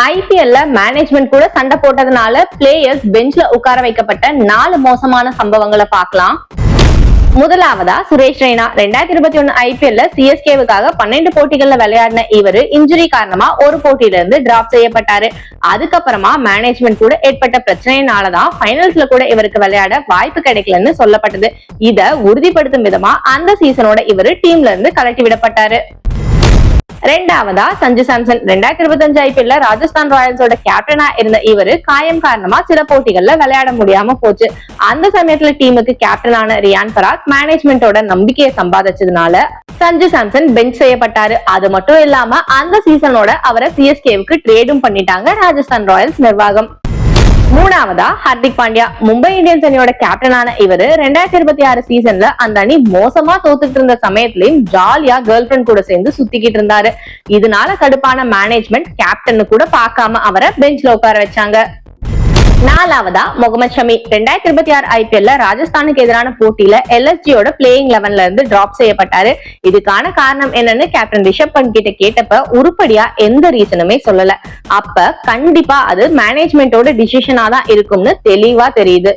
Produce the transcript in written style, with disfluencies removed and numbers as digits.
ஐபிஎல்ல மேனேஜ்மெண்ட் கூட சண்டை போட்டதுனால பிளேயர்ஸ் பெஞ்ச்ல உட்கார வைக்கப்பட்ட 4 மோசமான சம்பவங்களை பார்க்கலாம். முதலாவதா சுரேஷ் ரெய்னா 2021 ஐபிஎல்ல சிஎஸ்கேவுக்காக 12 போட்டிகள்ல விளையாடின இவரு இன்ஜுரி காரணமா ஒரு போட்டியில இருந்து டிராப் செய்யப்பட்டாரு. அதுக்கப்புறமா மேனேஜ்மெண்ட் கூட ஏற்பட்ட பிரச்சனையினாலதான் பைனல்ஸ்ல கூட இவருக்கு விளையாட வாய்ப்பு கிடைக்கலன்னு சொல்லப்பட்டது. இத உறுதிப்படுத்தும் விதமா அந்த சீசனோட இவரு டீம்ல இருந்து கலட்டி விடப்பட்டாரு. ரெண்டாவதா சஞ்சு சாம்சன் 2025 ஐபிஎல்ல ராஜஸ்தான் ராயல்ஸோட கேப்டனா இருந்த இவரு காயம் காரணமா சில போட்டிகள்ல விளையாட முடியாம போச்சு. அந்த சமயத்துல டீமுக்கு கேப்டனான ரியான் பராக் மேனேஜ்மெண்டோட நம்பிக்கையை சம்பாதிச்சதுனால சஞ்சு சாம்சன் பெஞ்ச் செய்யப்பட்டாரு. அது மட்டும் இல்லாம அந்த சீசனோட அவரை சிஎஸ்கேவுக்கு ட்ரேடும் பண்ணிட்டாங்க ராஜஸ்தான் ராயல்ஸ் நிர்வாகம். மூணாவதா ஹர்திக் பாண்டியா மும்பை இந்தியன்ஸ் அணியோட கேப்டனான இவரு 2026 சீசன்ல அந்த அணி மோசமா தோத்துட்டு இருந்த சமயத்திலயும் ஜாலியா கேர்ள் ஃபிரெண்ட் கூட சேர்ந்து சுத்திக்கிட்டு இருந்தாரு. இதனால கடுப்பான மேனேஜ்மெண்ட் கேப்டன் கூட பார்க்காம அவரை பெஞ்ச்ல உட்கார வச்சாங்க. நாலாவதா முகமது ஷமி 2026 ஐபிஎல்ல ராஜஸ்தானுக்கு எதிரான போட்டியில எல்எஸ்ஜியோட பிளேயிங் 11ல இருந்து டிராப் செய்யப்பட்டாரு. இதுக்கான காரணம் என்னன்னு கேப்டன் ரிஷப் பண்ட் கிட்ட கேட்டப்ப உருப்படியா எந்த ரீசனுமே சொல்லல. அப்ப கண்டிப்பா அது மேனேஜ்மெண்டோட டிசிஷனா தான் இருக்கும்னு தெளிவா தெரியுது.